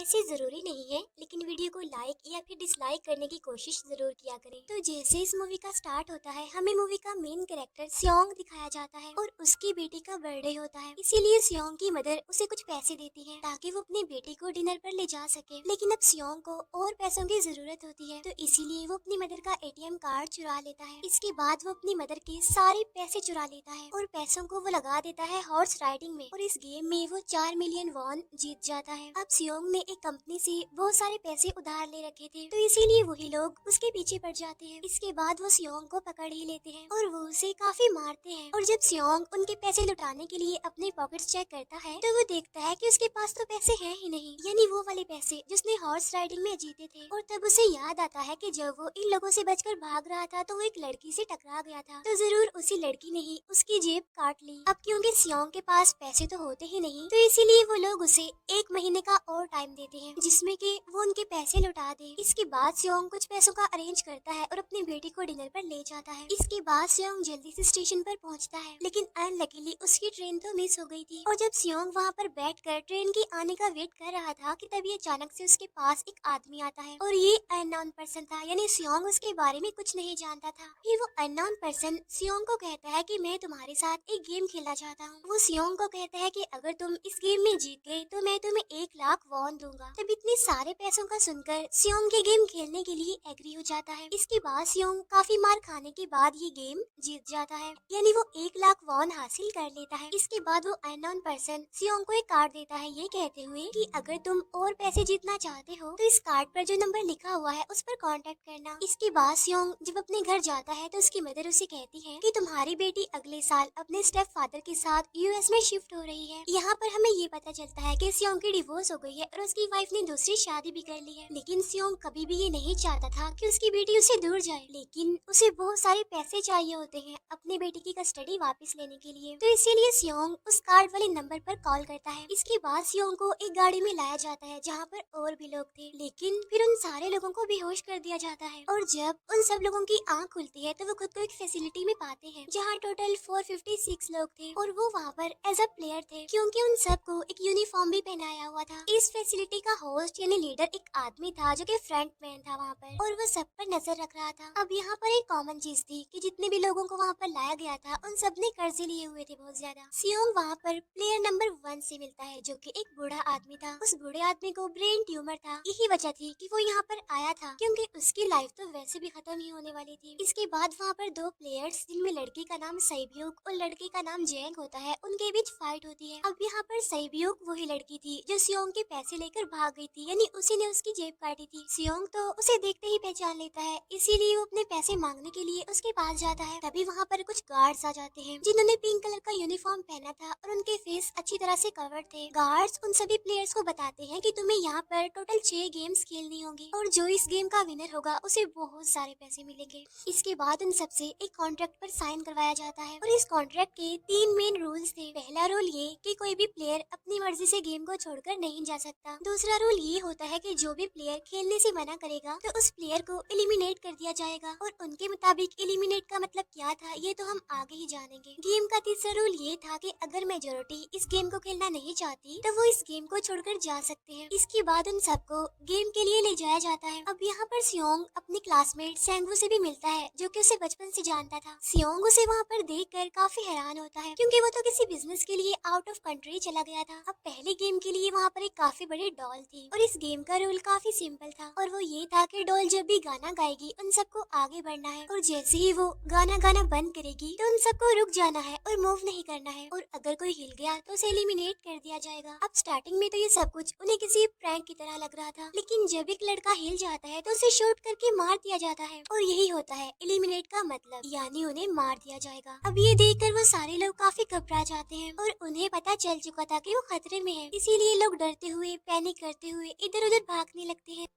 वैसे जरूरी नहीं है, लेकिन वीडियो को लाइक या फिर डिसलाइक करने की कोशिश जरूर किया करें। तो जैसे इस मूवी का स्टार्ट होता है, हमें मूवी का मेन कैरेक्टर सियोंग दिखाया जाता है और उसकी बेटी का बर्थडे होता है। इसीलिए सियोंग की मदर उसे कुछ पैसे देती है ताकि वो अपनी बेटी को डिनर पर ले जा सके। लेकिन अब सियोंग को और पैसों की जरूरत होती है, तो इसीलिए वो अपनी मदर का एटीएम कार्ड चुरा लेता है। इसके बाद वो अपनी मदर के सारे पैसे चुरा लेता है और पैसों को वो लगा देता है हॉर्स राइडिंग में, और इस गेम में वो 4 मिलियन वॉन जीत जाता है। अब सियोंग ने एक कंपनी से बहुत सारे पैसे उधार ले रखे थे, तो इसीलिए वही लोग उसके पीछे पड़ जाते हैं। इसके बाद वो सियोंग को पकड़ ही लेते हैं और वो उसे काफी मारते हैं। और जब सियोंग उनके पैसे लुटाने के लिए अपने पॉकेट्स चेक करता है, तो वो देखता है कि उसके पास तो पैसे हैं ही नहीं, यानी वो वाले पैसे जिसने हॉर्स राइडिंग में जीते थे। और तब उसे याद आता है कि जब वो इन लोगों से बचकर भाग रहा था तो वो एक लड़की से टकरा गया था, तो जरूर उसी लड़की ने ही उसकी जेब काट ली। अब क्योंकि सियोंग के पास पैसे तो होते ही नहीं, तो इसीलिए वो लोग उसे 1 महीने का और टाइम देते हैं जिसमें कि वो उनके पैसे लौटा दे। इसके बाद सियोंग कुछ पैसों का अरेंज करता है और अपनी बेटी को डिनर पर ले जाता है। इसके बाद सियोंग जल्दी से स्टेशन पर पहुंचता है, लेकिन अनलकीली उसकी ट्रेन तो मिस हो गई थी। और जब सियोंग वहां पर बैठकर ट्रेन की आने का वेट कर रहा था कि तभी अचानक से उसके पास एक आदमी आता है, और ये अननोन पर्सन था, यानी सियोंग उसके बारे में कुछ नहीं जानता था। फिर वो अननोन पर्सन सियोंग को कहता है कि मैं तुम्हारे साथ एक गेम खेलना चाहता हूँ। वो सियोंग को कहता है कि अगर तुम इस गेम में जीत गए तो मैं तुम्हें 1 लाख वॉन दूंगा। तब इतने सारे पैसों का सुनकर सियोंग ये गेम खेलने के लिए एग्री हो जाता है। इसके बाद सियोंग काफी मार खाने के बाद ये गेम जीत जाता है, यानी वो 1 लाख वॉन हासिल कर लेता है। इसके बाद वो अननोन पर्सन सियोंग को एक कार्ड देता है, ये कहते हुए कि अगर तुम और पैसे जीतना चाहते हो तो इस कार्ड पर जो नंबर लिखा हुआ है उस पर कांटेक्ट करना। इसके बाद सियोंग जब अपने घर जाता है तो उसकी मदर उसे कहती है कि तुम्हारी बेटी अगले साल अपने स्टेप फादर के साथ यूएस में शिफ्ट हो रही है। यहाँ पर हमें ये पता चलता है कि सियोंग की डिवोर्स हो गई है और उसकी वाइफ ने दूसरी शादी भी कर ली है। लेकिन सियोंग कभी भी ये नहीं चाहता था कि उसकी बेटी उससे दूर जाए, लेकिन उसे बहुत सारे पैसे चाहिए होते हैं अपनी बेटी की कस्टडी वापस लेने के लिए, तो इसीलिए सियोंग उस कार्ड वाले नंबर पर कॉल करता है। इसके बाद सियोंग को एक गाड़ी में लाया जाता है जहाँ पर और भी लोग थे, लेकिन फिर उन सारे लोगों को बेहोश कर दिया जाता है। और जब उन सब लोगों की आंख खुलती है तो वो खुद को एक फैसिलिटी में पाते हैं जहाँ टोटल 456 लोग थे, और वो वहाँ पर एज अ प्लेयर थे क्योंकि उन सबको एक यूनिफॉर्म भी पहनाया हुआ था। इस फैसिलिटी का होस्ट यानी लीडर एक आदमी था जो कि फ्रंट मैन था वहाँ पर, और वो सब पर नजर रख रहा था। अब यहाँ पर एक कॉमन चीज थी कि जितने भी लोगों को वहाँ पर लाया गया था उन सब ने कर्जे लिए हुए थे बहुत ज्यादा। सियोंग वहाँ पर प्लेयर नंबर 1 से मिलता है जो कि एक बूढ़ा आदमी था। उस बूढ़े आदमी को ब्रेन ट्यूमर था, यही वजह थी कि वो यहाँ पर आया था क्योंकि उसकी लाइफ तो वैसे भी खत्म ही होने वाली थी। इसके बाद वहाँ पर 2 प्लेयर्स जिनमें लड़की का नाम सैब्यूक और लड़के का नाम जेंग होता है, उनके बीच फाइट होती है। अब यहाँ पर सैब्यूक वही लड़की थी जो सियोंग के पैसे लेकर भाग गई थी, यानी उसी ने उसकी जेब काटी थी। सियोंग तो उसे देखते ही पहचान लेता है, इसीलिए वो अपने पैसे मांगने के लिए उसके पास जाता है। तभी वहाँ पर कुछ गार्ड्स आ जाते हैं जिन्होंने पिंक कलर का यूनिफॉर्म पहना था और उनके फेस अच्छी तरह से कवर्ड थे। गार्ड्स उन सभी प्लेयर्स को बताते हैं कि तुम्हें यहाँ पर टोटल 6 गेम्स खेलनी होगी और जो इस गेम का विनर होगा उसे बहुत सारे पैसे मिलेंगे। इसके बाद उन सबसे एक कॉन्ट्रैक्ट पर साइन करवाया जाता है, और इस कॉन्ट्रैक्ट के 3 मेन रूल्स थे। पहला रूल ये कि कोई भी प्लेयर अपनी मर्जी से गेम को छोड़कर नहीं जा सकता। दूसरा रूल ये होता है कि जो भी प्लेयर खेलने से मना करेगा तो उस प्लेयर को एलिमिनेट कर दिया जाएगा, और उनके मुताबिक एलिमिनेट का मतलब क्या था ये तो हम आगे ही जानेंगे। गेम का तीसरा रूल ये था कि अगर मेजोरिटी इस गेम को खेलना नहीं चाहती तो वो इस गेम को छोड़कर जा सकते हैं। इसके बाद उन सबको गेम के लिए ले जाया जाता है। अब यहाँ पर सियोंग अपने क्लासमेट सेंगवू से भी मिलता है जो कि उसे बचपन से जानता था। सियोंग उसे वहाँ पर देखकर काफी हैरान होता है क्योंकि वो तो किसी बिजनेस के लिए आउट ऑफ कंट्री चला गया था। अब पहले गेम के लिए वहाँ पर एक काफी बड़ी डॉल थी, और इस गेम का रूल काफी सिंपल था, और वो ये था कि डॉल जब भी गाना गाएगी उन सबको आगे बढ़ना है, और जैसे ही वो गाना गाना बंद करेगी तो उन सबको रुक जाना है और मूव नहीं करना है, और अगर कोई हिल गया तो उसे एलिमिनेट कर दिया जाएगा। अब स्टार्टिंग में तो ये सब कुछ उन्हें किसी प्रैंक की तरह लग रहा था, लेकिन जब एक लड़का हिल जाता है तो उसे शूट करके मार दिया जाता है, और यही होता है एलिमिनेट का मतलब, यानी उन्हें मार दिया जाएगा। अब ये देखकर वो सारे लोग काफी घबरा जाते हैं और उन्हें पता चल चुका था कि वो खतरे में है, इसीलिए लोग डरते हुए पैनिक करते हुए इधर उधर भागने लगते हैं।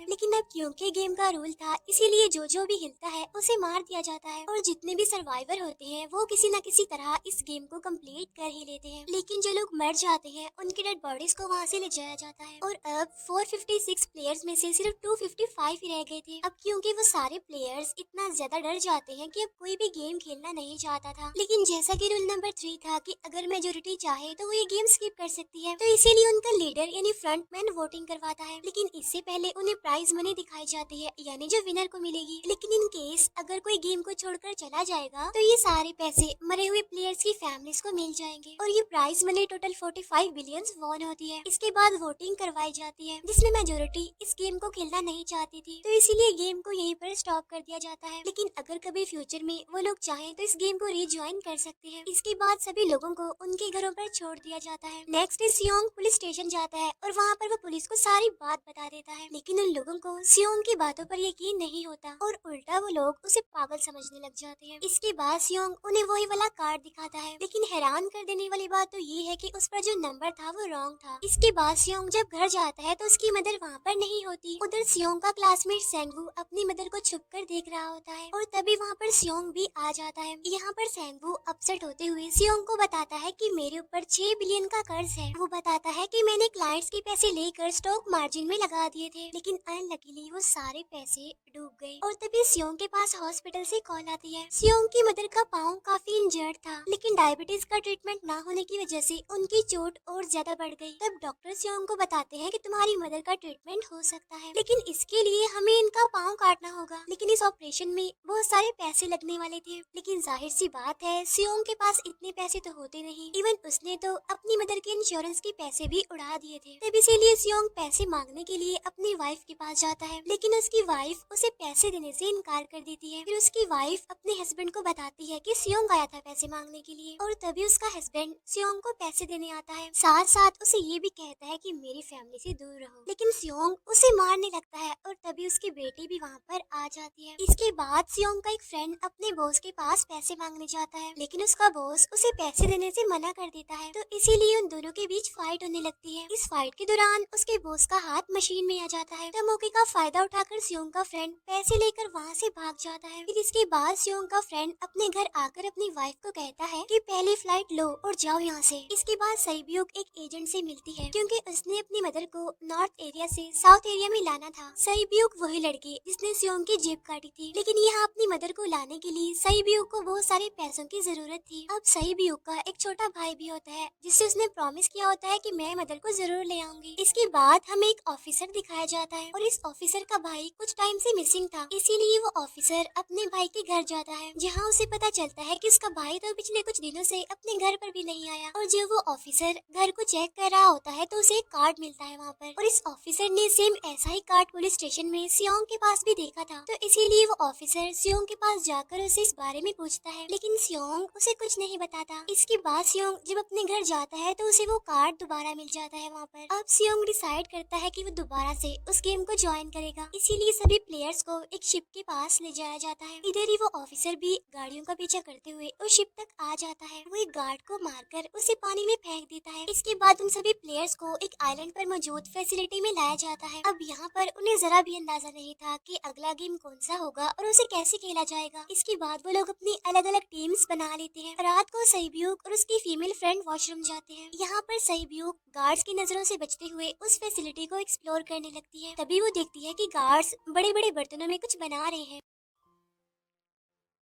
लेकिन अब क्योंकि गेम का रूल था, इसीलिए जो भी हिलता है उसे मार दिया जाता है और जितने भी सर्वाइवर होते हैं वो किसी न किसी तरह इस गेम को कंप्लीट कर ही लेते हैं। लेकिन जो लोग मर जाते हैं उनकी डेड बॉडीज को वहाँ से ले जाया जाता है और अब 456 प्लेयर्स में से सिर्फ 255 ही रह गए थे। अब क्योंकि वो सारे प्लेयर्स इतना ज्यादा डर जाते हैं कि अब कोई भी गेम खेलना नहीं चाहता था। लेकिन जैसा कि रूल नंबर 3 था कि अगर मेजोरिटी चाहे तो वो ये गेम स्किप कर सकती है, तो इसीलिए उनका लीडर यानी फ्रंटमैन वोटिंग करवाता है। लेकिन इससे पहले उन्हें प्राइज मनी दिखाई जाती है, यानी जो विनर को मिलेगी। लेकिन इन केस अगर कोई गेम को छोड़कर चला जाएगा तो ये सारे पैसे मरे हुए प्लेयर्स की फैमिलीज को मिल जाएंगे और ये prize money total 45 billion won होती है। इसके बाद वोटिंग करवाई जाती है जिसमें मेजोरिटी इस गेम को खेलना नहीं चाहती थी, तो इसीलिए गेम को यहीं पर स्टॉप कर दिया जाता है। लेकिन अगर कभी फ्यूचर में वो लोग चाहें तो इस गेम को रीज्वाइन कर सकते हैं। इसके बाद सभी लोगों को उनके घरों पर छोड़ दिया जाता है। नेक्स्ट डे सियोंग पुलिस स्टेशन जाता है और वहाँ पर वो पुलिस को सारी बात बता देता है, लेकिन उन लोगों को सियोंग की बातों पर यकीन नहीं होता और उल्टा वो लोग उसे पागल समझने लग जाते हैं। इसके बाद सियोंग उन्हें वही वाला कार्ड दिखाता है, लेकिन हैरान कर देने वाली बात तो ये है कि उस पर जो नंबर था वो रॉन्ग था। इसके बाद सियोंग जब घर जाता है तो उसकी मदर वहाँ पर नहीं होती। उधर सियोंग का क्लासमेट सेंगवू अपनी मदर को छुप कर देख रहा होता है और तभी वहाँ पर सियोंग भी आ जाता है। यहाँ पर सेंगवू अपसेट होते हुए सियोंग को बताता है कि मेरे ऊपर 6 बिलियन का कर्ज है। वो बताता है कि मैंने क्लाइंट्स के पैसे लेकर स्टॉक मार्जिन में लगा दिए थे, लेकिन अनलकीली वो सारे पैसे डूब गए। और तभी सियोंग के पास हॉस्पिटल से कॉल आती है। सियोंग की मदर का पाँव काफी इंजर्ड था, लेकिन डायबिटीज का ट्रीटमेंट ना होने की वजह से उनकी चोट और ज्यादा बढ़ गई। तब डॉक्टर सियोंग को बताते हैं कि तुम्हारी मदर का ट्रीटमेंट हो सकता है, लेकिन इसके लिए हमें इनका पाँव काटना होगा। लेकिन इस ऑपरेशन में बहुत सारे पैसे लगने वाले थे, लेकिन जाहिर सी बात है सियोंग के पास इतने पैसे तो होते नहीं। इवन उसने तो अपनी मदर के इंश्योरेंस के पैसे भी उड़ा दिए थे। तब इसीलिए सियोंग पैसे मांगने के लिए अपनी वाइफ के पास जाता है, लेकिन उसकी वाइफ उसे पैसे देने से इनकार कर देती है। फिर उसकी वाइफ अपने हस्बैंड को बताती है कि सियोंग आया था पैसे मांगने के लिए और तभी उसका हस्बैंड सियोंग को पैसे देने आता है। साथ साथ उसे ये भी कहता है कि मेरी फैमिली से दूर रहो, लेकिन सियोंग उसे मारने लगता है और तभी उसकी बेटी भी वहाँ पर आ जाती है। इसके बाद सियोंग का एक फ्रेंड अपने बॉस के पास पैसे मांगने जाता है, लेकिन उसका बॉस उसे पैसे देने से मना कर देता है, तो इसीलिए उन दोनों के बीच फाइट होने लगती है। इस फाइट के दौरान उसके बॉस का हाथ मशीन में आ जाता है, तो मौके का फायदा उठाकर सियोंग का फ्रेंड पैसे लेकर वहाँ से भाग जाता है। फिर इसके बाद सियोंग का फ्रेंड अपने घर आकर अपनी वाइफ को कहता है कि पहली फ्लाइट लो और जाओ यहाँ से। इसके बाद सईब्यूक एक एजेंट से मिलती है, क्योंकि उसने अपनी मदर को नॉर्थ एरिया से साउथ एरिया में लाना था। सईब्यूक वही लड़की जिसने सियोंग की जेब काटी थी, लेकिन यहाँ अपनी मदर को लाने के लिए सईब्यूक को बहुत सारे पैसों की जरूरत थी। अब सईब्यूक का एक छोटा भाई भी होता है जिससे उसने प्रॉमिस किया होता है कि मैं मदर को जरूर ले आऊंगी। इसके बाद हमें एक ऑफिसर दिखाया जाता है और इस ऑफिसर का भाई कुछ टाइम से मिसिंग था, इसीलिए वो ऑफिसर अपने भाई के घर जाता है, जहाँ उसे पता चलता है कि उसका भाई तो पिछले कुछ दिनों से अपने घर पर भी नहीं आया। और जब वो ऑफिसर घर को चेक कर रहा होता है तो उसे एक कार्ड मिलता है वहाँ पर, और इस ऑफिसर ने सेम ऐसा ही कार्ड पुलिस स्टेशन में सियोंग के पास भी देखा था, तो इसीलिए वो ऑफिसर सियोंग के पास जाकर उसे इस बारे में पूछता है, लेकिन सियोंग उसे कुछ नहीं बताता। इसके बाद सियोंग जब अपने घर जाता है तो उसे वो कार्ड दोबारा मिल जाता है वहाँ पर। अब सियोंग डिसाइड करता है कि वो दोबारा से उस गेम को ज्वाइन करेगा, इसीलिए सभी प्लेयर्स को एक शिप के पास ले जाया जाता है। इधर ही वो ऑफिसर भी गाड़ियों का पीछा करते हुए उस शिप तक आ जाता है। वो एक गार्ड को मारकर उसे पानी में फेंक देता है। इसके बाद उन सभी प्लेयर्स को एक आइलैंड पर मौजूद फैसिलिटी में लाया जाता है। अब यहाँ पर उन्हें जरा भी अंदाजा नहीं था कि अगला गेम कौन सा होगा और उसे कैसे खेला जाएगा। इसके बाद वो लोग अपनी अलग अलग टीम्स बना लेते हैं। रात को सईब्यूक और उसकी फीमेल फ्रेंड वॉशरूम जाते हैं। यहाँ पर सईब्यूक गार्ड्स की नजरों से बचते हुए उस फैसिलिटी को एक्सप्लोर करने लगती है। तभी वो देखती है कि गार्ड्स बड़े बड़े बर्तनों में कुछ बना रहे हैं,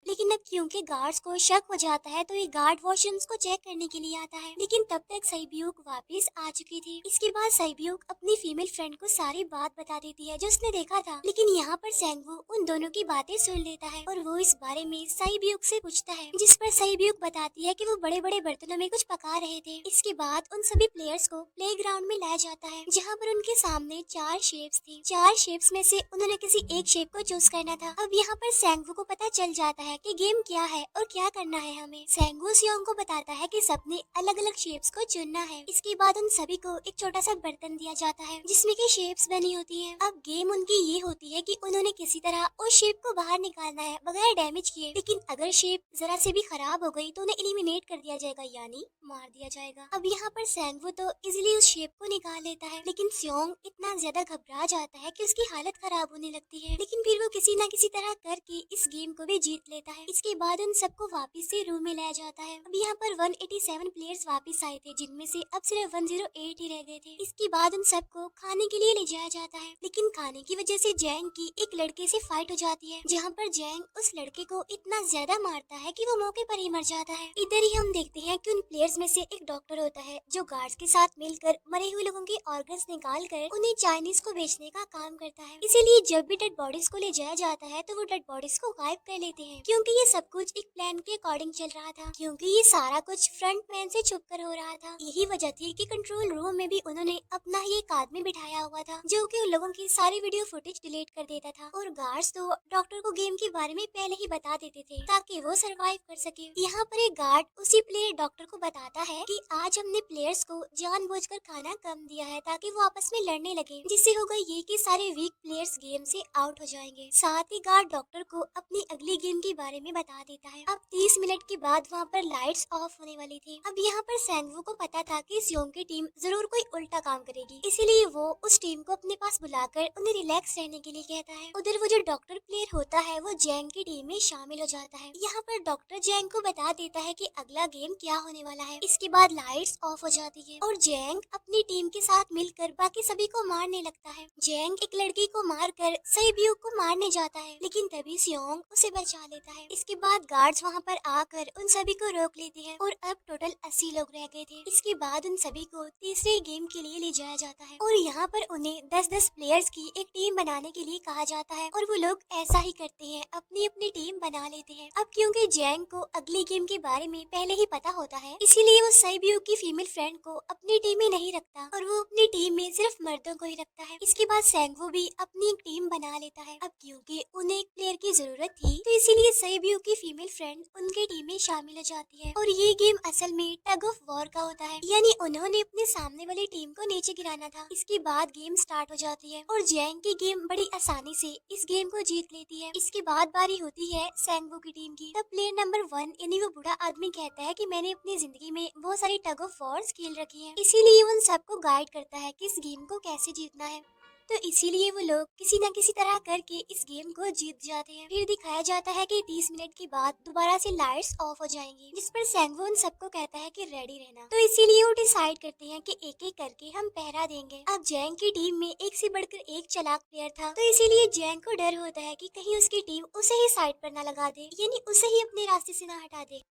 लेकिन अब क्योंकि गार्ड्स को शक हो जाता है तो ये गार्ड वॉशरूम्स को चेक करने के लिए आता है, लेकिन तब तक सईब्यूक वापस आ चुकी थी। इसके बाद सईब्यूक अपनी फीमेल फ्रेंड को सारी बात बता देती है जो उसने देखा था, लेकिन यहाँ पर सेंगवू उन दोनों की बातें सुन लेता है और वो इस बारे में सईब्यूक से पूछता है, जिस पर सईब्यूक बताती है कि वो बड़े बड़े बर्तनों में कुछ पका रहे थे। इसके बाद उन सभी प्लेयर्स को प्ले ग्राउंड में लाया जाता है, जहाँ पर उनके सामने 4 शेप्स थी। 4 शेप्स में से उन्होंने किसी एक शेप को चूज करना था। अब यहाँ पर सेंगवू को पता चल जाता है है कि गेम क्या है और क्या करना है हमें। सेंगू सियोंग को बताता है कि सबने अलग अलग शेप्स को चुनना है। इसके बाद उन सभी को एक छोटा सा बर्तन दिया जाता है जिसमें की शेप्स बनी होती है। अब गेम उनकी ये होती है कि उन्होंने किसी तरह उस शेप को बाहर निकालना है बगैर डैमेज किए, लेकिन अगर शेप जरा से भी खराब हो गई तो उन्हें एलिमिनेट कर दिया जाएगा, यानी मार दिया जाएगा। अब यहाँ पर सेंगवू तो इजिली उस शेप को निकाल लेता है, लेकिन सियोंग इतना ज्यादा घबरा जाता है कि उसकी हालत खराब होने लगती है, लेकिन फिर वो किसी न किसी तरह करके इस गेम को भी जीत लेता है। इसके बाद उन सबको वापस से रूम में लाया जाता है। अब यहाँ पर 187 प्लेयर्स वापस आए थे, जिनमें से अब सिर्फ 108 ही रह गए थे। इसके बाद उन सबको खाने के लिए ले जाया जाता है, लेकिन खाने की वजह से जैंग की एक लड़के से फाइट हो जाती है, जहाँ पर जैंग उस लड़के को इतना ज्यादा मारता है कि वो मौके पर ही मर जाता है। इधर ही हम देखते हैं कि उन प्लेयर्स में से एक डॉक्टर होता है जो गार्ड्स के साथ मिलकर मरे हुए लोगों के ऑर्गन्स निकाल कर उन्हें चाइनीज को बेचने का काम करता है। इसीलिए जब भी डेड बॉडीज को ले जाया जाता है तो वो डेड बॉडीज को गायब कर लेते हैं, क्योंकि ये सब कुछ एक प्लान के अकॉर्डिंग चल रहा था, क्योंकि ये सारा कुछ फ्रंट मैन से छुप कर हो रहा था। यही वजह थी कि कंट्रोल रूम में भी उन्होंने अपना ही एक आदमी बिठाया हुआ था जो कि उन लोगों की सारी वीडियो फुटेज डिलीट कर देता था, और गार्ड्स तो डॉक्टर को गेम के बारे में पहले ही बता देते थे ताकि वो सरवाइव कर सके। यहाँ पर एक गार्ड उसी प्लेयर डॉक्टर को बताता है कि आज हमने प्लेयर्स को जानबूझकर खाना कम दिया है ताकि वो आपस में लड़ने लगे, जिससे होगा ये कि सारे वीक प्लेयर्स गेम से आउट हो जाएंगे। साथ ही गार्ड डॉक्टर को अपनी अगली गेम के बारे में बता देता है। अब 30 मिनट के बाद वहाँ पर लाइट्स ऑफ होने वाली थी। अब यहाँ पर सेंगवू को पता था कि सियोंग की टीम जरूर कोई उल्टा काम करेगी, इसीलिए वो उस टीम को अपने पास बुलाकर उन्हें रिलैक्स रहने के लिए कहता है। उधर वो जो डॉक्टर प्लेयर होता है वो जैंग की टीम में शामिल हो जाता है। यहाँ पर डॉक्टर जैंग को बता देता है कि अगला गेम क्या होने वाला है। इसके बाद लाइट्स ऑफ हो जाती है और जैंग अपनी टीम के साथ मिलकर बाकी सभी को मारने लगता है। जैंग एक लड़की को मारकर सईब्यू को मारने जाता है, लेकिन तभी सियोंग उसे बचा लेता है। इसके बाद गार्ड्स वहाँ पर आकर उन सभी को रोक लेते हैं और अब टोटल 80 लोग रह गए थे। इसके बाद उन सभी को तीसरे गेम के लिए ले जाया जाता है और यहाँ पर उन्हें 10-10 प्लेयर्स की एक टीम बनाने के लिए कहा जाता है, और वो लोग ऐसा ही करते हैं, अपनी अपनी टीम बना लेते हैं। अब क्योंकि जैंग को अगली गेम के बारे में पहले ही पता होता है, इसीलिए वो सईब्यू की फीमेल फ्रेंड को अपनी टीम में नहीं रखता और वो अपनी टीम में सिर्फ मर्दों को ही रखता है। इसके बाद सेंगवू भी अपनी एक टीम बना लेता है। अब क्योंकि उन्हें एक प्लेयर की जरूरत थी तो इसीलिए सईब्यू की फीमेल फ्रेंड उनकी टीम में शामिल हो जाती है, और ये गेम असल में टग ऑफ वॉर का होता है, यानी उन्होंने अपने सामने वाली टीम को नीचे गिराना था। इसके बाद गेम स्टार्ट हो जाती है और जैंग की गेम बड़ी आसानी से इस गेम को जीत लेती है। इसके बाद बारी होती है सेंगवू की टीम की। तब प्लेयर नंबर 1 यानी वो बूढ़ा आदमी कहता है कि मैंने अपनी जिंदगी में बहुत सारी टग ऑफ वॉर्स खेल रखी है, इसीलिए उन सबको गाइड करता है कि इस गेम को कैसे जीतना है। तो इसीलिए वो लोग किसी न किसी तरह करके इस गेम को जीत जाते हैं। फिर दिखाया जाता है कि 30 मिनट के बाद दोबारा से लाइट्स ऑफ हो जाएंगी, जिस पर सेंगवू उन सबको कहता है कि रेडी रहना। तो इसीलिए वो डिसाइड करते हैं कि एक एक करके हम पहरा देंगे। अब जैंग की टीम में एक से बढ़कर एक चालाक प्लेयर था, तो इसीलिए जैंग को डर होता है कि कहीं उसकी टीम उसे ही साइड पर न लगा दे, यानी उसे ही अपने रास्ते से न हटा दे।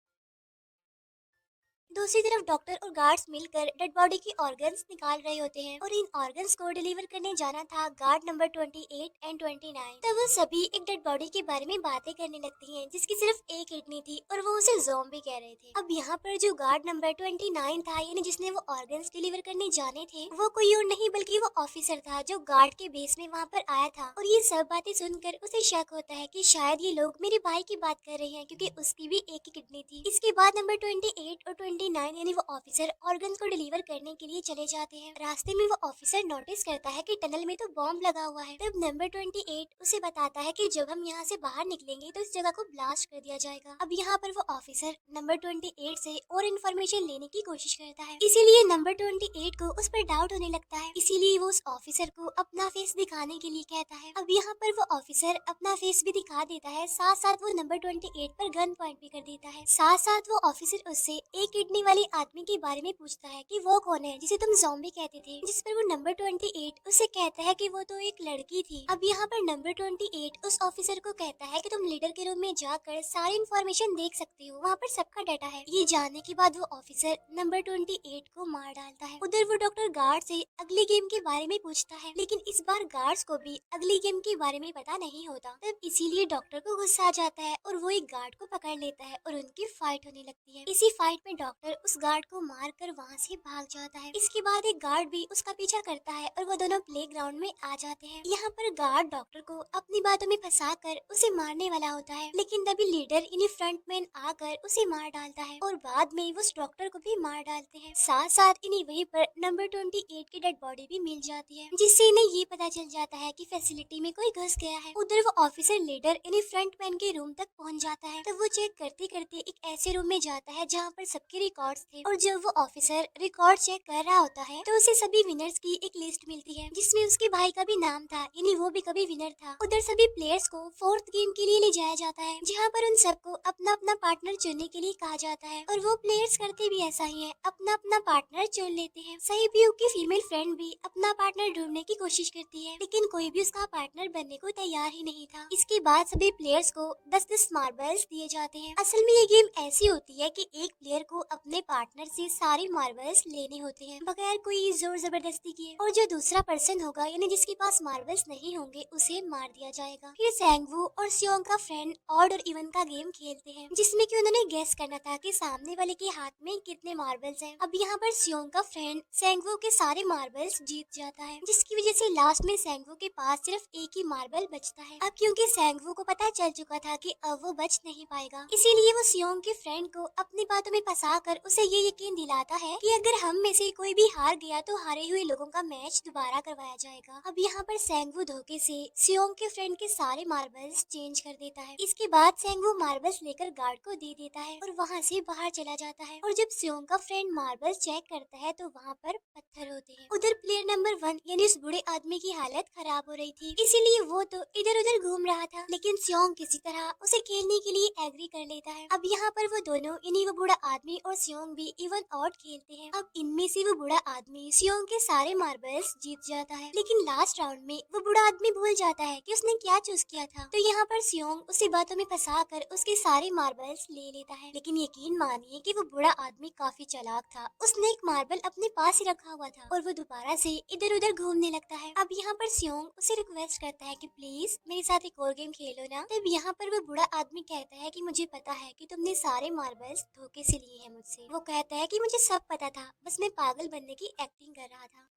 दूसरी तरफ डॉक्टर और गार्ड्स मिलकर डेड बॉडी की ऑर्गन्स निकाल रहे होते हैं और इन ऑर्गन्स को डिलीवर करने जाना था गार्ड नंबर 28 एंड 29। तब वो सभी एक डेड बॉडी के बारे में बातें करने लगती हैं जिसकी सिर्फ एक किडनी थी और वो उसे ज़ॉम्बी कह रहे थे। अब यहाँ पर जो गार्ड नंबर 29 था, यानी जिसने वो ऑर्गन्स डिलीवर करने जाने थे, वो कोई और नहीं बल्कि वो ऑफिसर था जो गार्ड के बेस में वहाँ पर आया था, और ये सब बातें सुनकर उसे शक होता है कि शायद ये लोग मेरे भाई की बात कर रहे हैं क्योंकि उसकी भी एक ही किडनी थी। इसके बाद नंबर 28 और 29 यानी वो ऑफिसर ऑर्गन्स को डिलीवर करने के लिए चले जाते हैं। रास्ते में वो ऑफिसर नोटिस करता है कि टनल में तो बॉम्ब लगा हुआ है। तब नंबर 28 उसे बताता है कि जब हम यहाँ से बाहर निकलेंगे तो इस जगह को ब्लास्ट कर दिया जाएगा। अब यहाँ पर वो ऑफिसर नंबर 28 से और इन्फॉर्मेशन लेने की कोशिश करता है, इसीलिए नंबर 28 को उस पर डाउट होने लगता है, इसीलिए वो उस ऑफिसर को अपना फेस दिखाने के लिए कहता है। अब यहाँ पर वो ऑफिसर अपना फेस भी दिखा देता है, साथ साथ वो नंबर 28 पर गन पॉइंट भी कर देता है। साथ साथ वो ऑफिसर उससे एक किडनी वाली आदमी के बारे में पूछता है कि वो कौन है जिसे तुम ज़ॉम्बी कहते थे, जिस पर वो नंबर 28 उसे कहता है कि वो तो एक लड़की थी। अब यहाँ पर नंबर 28 उस ऑफिसर को कहता है कि तुम लीडर के रूम में जाकर सारी इन्फॉर्मेशन देख सकती हो, वहाँ पर सबका डाटा है। ये जानने के बाद वो ऑफिसर नंबर 28 को मार डालता है। उधर वो डॉक्टर गार्ड से अगली गेम के बारे में पूछता है, लेकिन इस बार गार्ड्स को भी अगली गेम के बारे में पता नहीं होता। तब इसीलिए डॉक्टर को गुस्सा आ जाता है और वो एक गार्ड को पकड़ लेता है और उनकी फाइट होने लगती है। इसी फाइट में डॉक्टर डॉक्टर उस गार्ड को मार कर वहाँ से भाग जाता है। इसके बाद एक गार्ड भी उसका पीछा करता है और वो दोनों प्लेग्राउंड में आ जाते हैं। यहाँ पर गार्ड डॉक्टर को अपनी बातों में फंसा कर उसे मारने वाला होता है, लेकिन तभी लीडर यानी फ्रंटमैन आकर उसे मार डालता है और बाद में उस डॉक्टर को भी मार डालते हैं। साथ साथ इन्हें वहीं पर नंबर 28 की डेड बॉडी भी मिल जाती है, जिससे इन्हें ये पता चल जाता है कि फैसिलिटी में कोई घुस गया है। उधर वो ऑफिसर लीडर यानी फ्रंटमैन के रूम तक पहुंच जाता है। तब वो चेक करते करते एक ऐसे रूम में जाता है जहाँ पर सबके रिकॉर्ड्स थे, और जब वो ऑफिसर रिकॉर्ड चेक कर रहा होता है तो उसे सभी विनर्स की एक लिस्ट मिलती है, जिसमें उसके भाई का भी नाम था, यानी वो भी कभी विनर था। उधर सभी प्लेयर्स को फोर्थ गेम के लिए ले जाया जाता है, जहाँ पर उन सबको अपना अपना पार्टनर चुनने के लिए कहा जाता है, और वो प्लेयर्स करते भी ऐसा ही है, अपना अपना पार्टनर चुन लेते हैं। सही भी की फीमेल फ्रेंड भी अपना पार्टनर ढूंढने की कोशिश करती है, लेकिन कोई भी उसका पार्टनर बनने को तैयार ही नहीं था। इसके बाद सभी प्लेयर्स को 10-10 मार्बल्स दिए जाते हैं। असल में ये गेम ऐसी होती है कि एक प्लेयर को अपने पार्टनर से सारे मार्बल्स लेने होते हैं बगैर कोई जोर जबरदस्ती किए, और जो दूसरा पर्सन होगा यानी जिसके पास मार्बल्स नहीं होंगे उसे मार दिया जाएगा। फिर सैंगवू और सियोंग का फ्रेंड ऑड और इवन का गेम खेलते हैं, जिसमें कि उन्होंने गेस करना था कि सामने वाले के हाथ में कितने मार्बल्स हैं। अब यहाँ पर सियोंग का फ्रेंड सैंगवू के सारे मार्बल्स जीत जाता है, जिसकी वजह से लास्ट में सैंगवू के पास सिर्फ एक ही मार्बल बचता है। अब क्योंकि सैंगवू को पता चल चुका था कि अब वो बच नहीं पाएगा, इसीलिए वो सियोंग के फ्रेंड को अपनी बातों में फंसा कर उसे ये यकीन दिलाता है कि अगर हम में से कोई भी हार गया तो हारे हुए लोगों का मैच दोबारा करवाया जाएगा। अब यहाँ पर सैंगवू धोखे से सियोंग के फ्रेंड के सारे मार्बल्स चेंज कर देता है। इसके बाद सैंगवू मार्बल्स लेकर गार्ड को दे देता है और वहाँ से बाहर चला जाता है, और जब सियोंग का फ्रेंड मार्बल्स चेक करता है तो वहाँ पर पत्थर होते हैं। उधर प्लेयर नंबर 1 यानी उस बूढ़े आदमी की हालत खराब हो रही थी, इसीलिए वो तो इधर उधर घूम रहा था, लेकिन सियोंग किसी तरह उसे खेलने के लिए एग्री कर लेता है। अब यहाँ पर वो दोनों यानी वो बूढ़ा आदमी और सियोंग भी इवन ऑड खेलते हैं। अब इनमें से वो बूढ़ा आदमी सियोंग के सारे मार्बल्स जीत जाता है, लेकिन लास्ट राउंड में वो बूढ़ा आदमी भूल जाता है कि उसने क्या चूज किया था। तो यहाँ पर सियोंग उसी बातों में फंसा कर उसके सारे मार्बल्स ले लेता है, लेकिन यकीन मानिए कि वो बूढ़ा आदमी काफी चालाक था। उसने एक मार्बल अपने पास ही रखा हुआ था और वो दोबारा से इधर उधर घूमने लगता है। अब यहाँ पर सियोंग उसे रिक्वेस्ट करता है कि प्लीज मेरे साथ एक और गेम खेलो ना। तब यहाँ पर वो बूढ़ा आदमी कहता है कि मुझे पता है कि तुमने सारे मार्बल्स धोखे से लिए हैं मुझसे। वो कहता है कि मुझे सब पता था, बस मैं पागल बनने की एक्टिंग कर रहा था।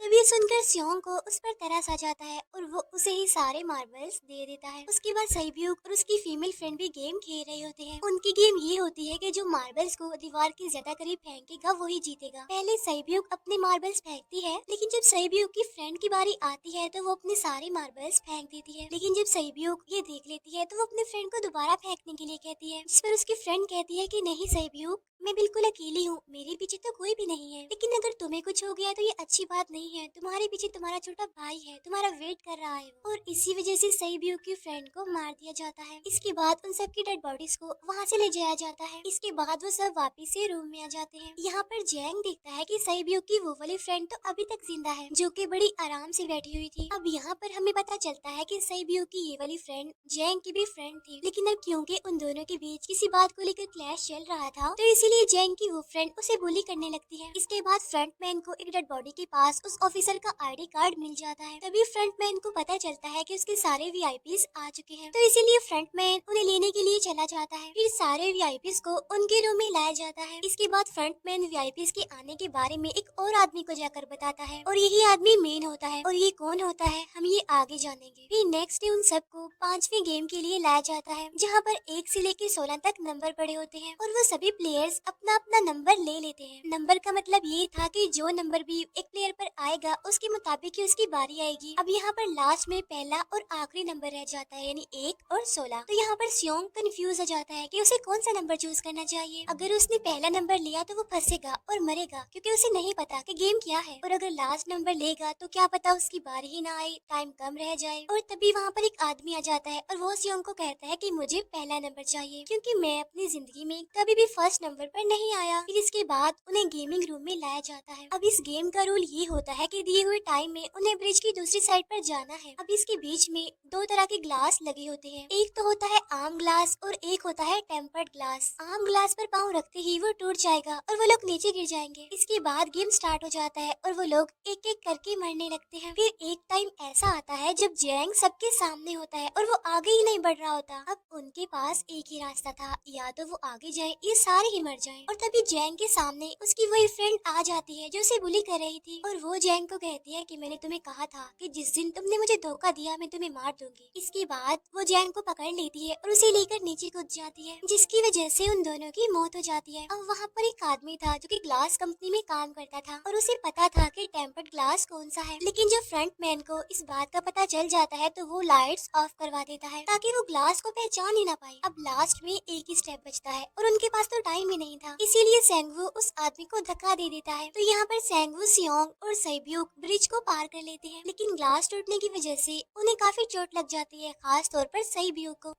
तभी सुनकर सियोंग को उस पर तरस आ जाता है और वो उसे ही सारे मार्बल्स दे देता है। उसके बाद सैब्यूक और उसकी फीमेल फ्रेंड भी गेम खेल रहे होते हैं। उनकी गेम ये होती है कि जो मार्बल्स को दीवार के ज्यादा करीब फेंकेगा वही जीतेगा। पहले सैब्यूक अपने मार्बल्स फेंकती है, लेकिन जब सैब्यूक की फ्रेंड की बारी आती है तो वो अपने सारे मार्बल्स फेंक देती है। लेकिन जब सैब्यूक ये देख लेती है तो वो अपने फ्रेंड को दोबारा फेंकने के लिए कहती है, जिस पर उसकी फ्रेंड कहती है कि नहीं सैब्यूक, मैं बिल्कुल अकेली हूँ, मेरे पीछे तो कोई भी नहीं है, लेकिन अगर तुम्हें कुछ हो गया तो ये अच्छी बात नहीं है, तुम्हारे पीछे तुम्हारा छोटा भाई है, तुम्हारा वेट कर रहा है वो। और इसी वजह से सैब्यूक की फ्रेंड को मार दिया जाता है। इसके बाद उन सबकी डेड बॉडीज को वहाँ से ले जाया जाता है। इसके बाद वो सब वापिस से रूम में आ जाते हैं। यहाँ पर जैंग देखता है कि सैब्यूक की वो वाली फ्रेंड तो अभी तक जिंदा है, जो कि बड़ी आराम से बैठी हुई थी। अब यहाँ पर हमें पता चलता है कि सैब्यूक की ये वाली फ्रेंड जैंग की भी फ्रेंड थी, लेकिन अब क्योंकि उन दोनों के बीच किसी बात को लेकर क्लैश चल रहा था तो इसलिए जैंग की वो फ्रेंड उसे बुली करने लगती है। इसके बाद फ्रंटमैन को एक डेड बॉडी के पास उस ऑफिसर का आईडी कार्ड मिल जाता है। तभी फ्रंटमैन को पता चलता है कि उसके सारे वीआईपीज आ चुके हैं, तो इसीलिए फ्रंटमैन उन्हें लेने के लिए चला जाता है। फिर सारे वीआईपीज को उनके रूम में लाया जाता है। इसके बाद फ्रंटमैन वीआईपीज के आने के बारे में एक और आदमी को जाकर बताता है, और यही आदमी मेन होता है। और ये कौन होता है हम ये आगे जानेंगे। फिर नेक्स्ट डे उन सबको 5वें गेम के लिए लाया जाता है, जहाँ पर 1 से लेकर 16 तक नंबर पड़े होते हैं, और वो सभी प्लेयर्स अपना अपना नंबर ले लेते हैं। नंबर का मतलब ये था कि जो नंबर भी एक प्लेयर पर आएगा उसके मुताबिक ही उसकी बारी आएगी। अब यहाँ पर लास्ट में पहला और आखिरी नंबर रह जाता है, यानी 1 और 16। तो यहाँ पर सियोंग कंफ्यूज हो जाता है कि उसे कौन सा नंबर चूज करना चाहिए। अगर उसने पहला नंबर लिया तो वो फंसेगा और मरेगा, क्योंकि उसे नहीं पता कि गेम क्या है। और अगर लास्ट नंबर लेगा तो क्या पता उसकी बारी ही ना आए, टाइम कम रह जाए। और तभी वहाँ पर एक आदमी आ जाता है और वो सियोंग को कहता है कि मुझे पहला नंबर चाहिए, क्योंकि मैं अपनी जिंदगी में कभी भी फर्स्ट नंबर पर नहीं आया। फिर इसके बाद उन्हें गेमिंग रूम में लाया जाता है। अब इस गेम का रूल ये होता होता है कि दिए हुए टाइम में उन्हें ब्रिज की दूसरी साइड पर जाना है। अब इसके बीच में दो तरह के ग्लास लगे होते हैं, एक तो होता है आम ग्लास और एक होता है टेम्पर्ड ग्लास। आम ग्लास पर पाँव रखते ही वो टूट जाएगा और वो लोग नीचे गिर जाएंगे। इसके बाद गेम स्टार्ट हो जाता है और वो लोग एक एक करके मरने लगते हैं। फिर एक टाइम ऐसा आता है जब जैंग सबके सामने होता है और वो आगे ही नहीं बढ़ रहा होता। अब उनके पास एक ही रास्ता था, या तो वो आगे जाए या सारे ही मर जाएं। और तभी जैंग के सामने उसकी वही फ्रेंड आ जाती है जो उसे बुली कर रही थी, और वो जैंग को कहती है कि मैंने तुम्हें कहा था कि जिस दिन तुमने मुझे धोखा दिया मैं तुम्हें मार दूंगी। इसके बाद वो जैंग को पकड़ लेती है और उसे लेकर नीचे कूद जाती है, जिसकी वजह से उन दोनों की मौत हो जाती है। अब वहाँ पर एक आदमी था जो कि ग्लास कंपनी में काम करता था और उसे पता था कि टेम्पर्ड ग्लास कौन सा है, लेकिन जब फ्रंट मैन को इस बात का पता चल जाता है तो वो लाइट्स ऑफ करवा देता है ताकि वो ग्लास को पहचान ही ना पाए। अब लास्ट में एक ही स्टेप बचता है और उनके पास तो टाइम ही नहीं था, इसीलिए सेंगवू उस आदमी को धक्का दे देता है। तो यहाँ पर सेंगवू, सियोंग और सैब्यूक ब्रिज को पार कर लेते हैं, लेकिन ग्लास टूटने की वजह से उन्हें काफी चोट लग जाती है, खास तौर पर सैब्यूक को।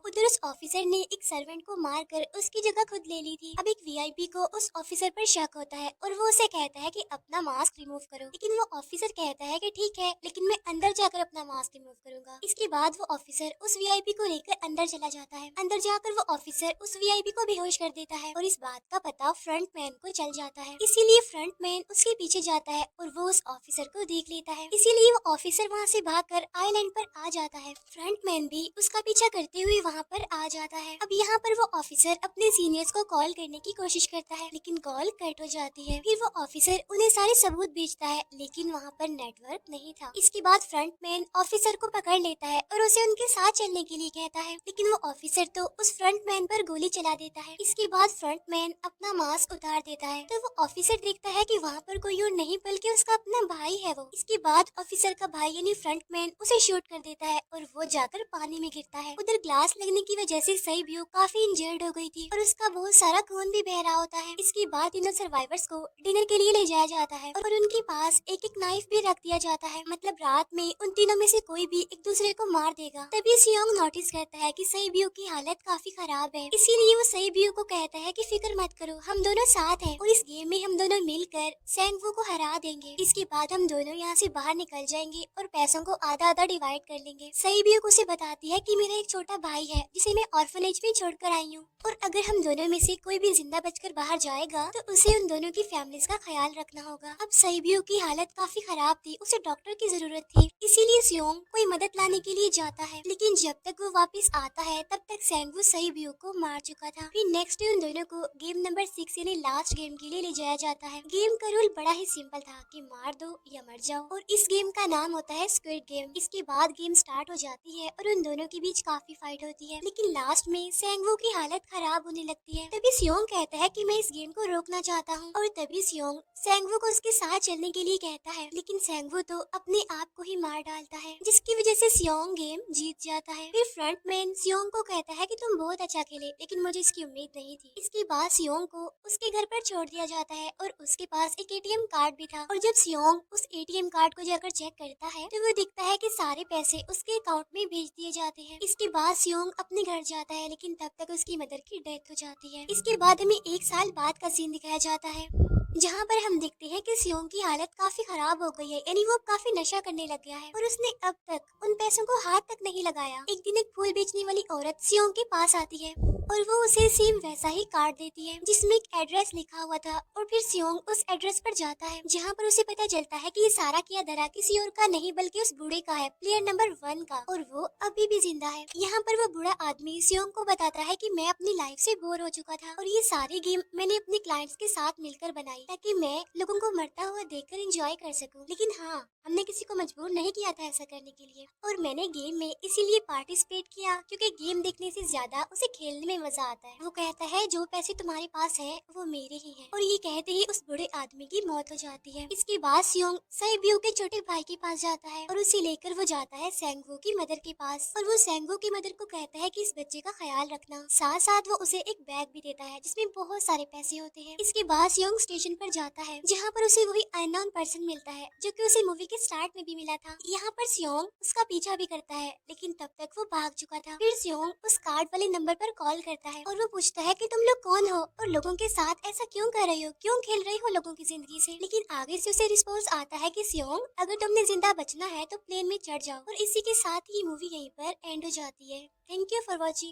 उधर उस ऑफिसर ने एक सर्वेंट को मारकर उसकी जगह खुद ले ली थी। अब एक वीआईपी को उस ऑफिसर पर शक होता है और वो उसे कहता है कि अपना मास्क रिमूव करो, लेकिन वो ऑफिसर कहता है कि ठीक है, लेकिन मैं अंदर जाकर अपना मास्क रिमूव करूंगा। इसके बाद वो ऑफिसर उस वीआईपी को लेकर अंदर चला जाता है। अंदर जाकर वो ऑफिसर उस वीआईपी को बेहोश कर देता है और इस बात का पता फ्रंट मैन को चल जाता है, इसीलिए फ्रंट मैन उसके पीछे जाता है और वो उस ऑफिसर को देख लेता है, इसीलिए वो ऑफिसर वहाँ से भागकर आइलैंड पर आ जाता है। फ्रंट मैन भी उसका पीछा करते हुए वहाँ पर आ जाता है। अब यहाँ पर वो ऑफिसर अपने सीनियर्स को कॉल करने की कोशिश करता है, लेकिन कॉल कट हो जाती है। फिर वो ऑफिसर उन्हें सारे सबूत भेजता है, लेकिन वहाँ पर नेटवर्क नहीं था। इसके बाद फ्रंट मैन ऑफिसर को पकड़ लेता है और उसे उनके साथ चलने के लिए कहता है, लेकिन वो ऑफिसर तो उस फ्रंट मैन पर गोली चला देता है। इसके बाद फ्रंट मैन अपना मास्क उतार देता है तो वो ऑफिसर देखता है कि वहाँ पर कोई और नहीं बल्कि उसका अपना भाई है वो। इसके बाद ऑफिसर का भाई यानी फ्रंट मैन उसे शूट कर देता है और वो जाकर पानी में गिरता है। उधर ग्लास लगने की वजह से सैब्यूक काफी इंजर्ड हो गई थी और उसका बहुत सारा खून भी बह रहा होता है। इसके बाद तीनों सर्वाइवर्स को डिनर के लिए ले जाया जाता है और उनके पास एक एक नाइफ भी रख दिया जाता है, मतलब रात में उन तीनों में से कोई भी एक दूसरे को मार देगा। तभी सियोंग नोटिस करता है कि सैब्यूक की हालत काफी खराब है, इसीलिए वो सैब्यूक को कहता है कि फिक्र मत करो, हम दोनों साथ हैं और इस गेम में हम दोनों मिलकर सेंगवू को हरा देंगे। इसके बाद हम दोनों यहाँ से बाहर निकल जाएंगे और पैसों को आधा आधा डिवाइड कर लेंगे। सैब्यूक उसे बताती है कि मेरा एक छोटा भाई है जिसे मैं ऑर्फनेज में छोड़कर आई हूँ, और अगर हम दोनों में से कोई भी जिंदा बचकर बाहर जाएगा तो उसे उन दोनों की फैमिलीज का ख्याल रखना होगा। अब सैब्यूक की हालत काफी खराब थी, उसे डॉक्टर की जरूरत थी, इसीलिए सियोंग कोई मदद लाने के लिए जाता है, लेकिन जब तक वो वापस आता है तब तक सेंगवू सैब्यूक को मार चुका था। फिर नेक्स्ट डे उन दोनों को गेम नंबर 6 यानी लास्ट गेम के लिए ले जाया जाता है। गेम का रूल बड़ा ही सिंपल था कि मार दो या मर जाओ, और इस गेम का नाम होता है स्क्विड गेम। इसके बाद गेम स्टार्ट हो जाती है और उन दोनों के बीच काफी फाइट होती है, लेकिन लास्ट में सेंगवू की हालत खराब होने लगती है। तभी सियोंग कहता है कि मैं इस गेम को रोकना चाहता हूँ, और तभी सियोंग सेंगवू को उसके साथ चलने के लिए कहता है, लेकिन सेंगवू तो अपने आप को ही मार डालता है, जिसकी वजह से सियोंग गेम जीत जाता है। फिर फ्रंट मैन सियोंग को कहता है कि तुम बहुत अच्छा खेले, लेकिन मुझे इसकी उम्मीद नहीं थी। इसके बाद सियोंग को उसके घर पर छोड़ दिया जाता है और उसके पास एक एटीएम कार्ड भी था, और जब सियोंग उस एटीएम कार्ड को जाकर चेक करता है तो वो दिखता है कि सारे पैसे उसके अकाउंट में भेज दिए जाते हैं। इसके बाद सियोंग अपने घर जाता है, लेकिन तब तक उसकी मदर की डेथ हो जाती है। इसके बाद हमें एक साल बाद का सीन दिखाया जाता है, जहाँ पर हम देखते हैं कि सियोंग की हालत काफी खराब हो गई है, यानी वो काफी नशा करने लग गया है और उसने अब तक उन पैसों को हाथ तक नहीं लगाया। एक दिन एक फूल बेचने वाली औरत सियोंग के पास आती है और वो उसे सेम वैसा ही कार्ड देती है जिसमें एक एड्रेस लिखा हुआ था, और फिर सियोंग उस एड्रेस पर जाता है जहाँ पर उसे पता चलता है कि ये सारा किया धरा किसी और का नहीं बल्कि उस बूढ़े का है, प्लेयर नंबर 1 का, और वो अभी भी जिंदा है। यहाँ पर वो बूढ़ा आदमी सियोंग को बताता है कि मैं अपनी लाइफ से बोर हो चुका था और ये सारे गेम मैंने अपने क्लाइंट्स के साथ मिलकर बनाई ताकि मैं लोगों को मरता हुआ देखकर एंजॉय कर सकूं, लेकिन हाँ, हमने किसी को मजबूर नहीं किया था ऐसा करने के लिए, और मैंने गेम में इसीलिए पार्टिसिपेट किया क्योंकि गेम देखने से ज्यादा उसे खेलने में मजा आता है। वो कहता है जो पैसे तुम्हारे पास है वो मेरे ही हैं, और ये कहते ही उस बूढ़े आदमी की मौत हो जाती है। इसके बाद सियोंग सैब्यूक के छोटे भाई के पास जाता है और उसे लेकर वो जाता है सेंगवू की मदर के पास, और वो सेंगवू की मदर को कहता है कि इस बच्चे का ख्याल रखना, साथ साथ वो उसे एक बैग भी देता है जिसमें बहुत सारे पैसे होते हैं। इसके बाद सियोंग स्टेशन पर जाता है जहाँ पर उसे वही अननोन पर्सन मिलता है जो कि उसे मूवी के स्टार्ट में भी मिला था। यहाँ पर सियोंग उसका पीछा भी करता है, लेकिन तब तक वो भाग चुका था। फिर सियोंग उस कार्ड वाले नंबर पर कॉल कॉल करता है और वो पूछता है कि तुम लोग कौन हो और लोगों के साथ ऐसा क्यों कर रही हो, क्यों खेल रही हो लोगों की जिंदगी से। लेकिन आगे से उसे रिस्पॉन्स आता है कि सियोंग, अगर तुमने जिंदा बचना है तो प्लेन में चढ़ जाओ। और इसी के साथ ही मूवी यहीं पर एंड हो जाती है। Thank you for watching.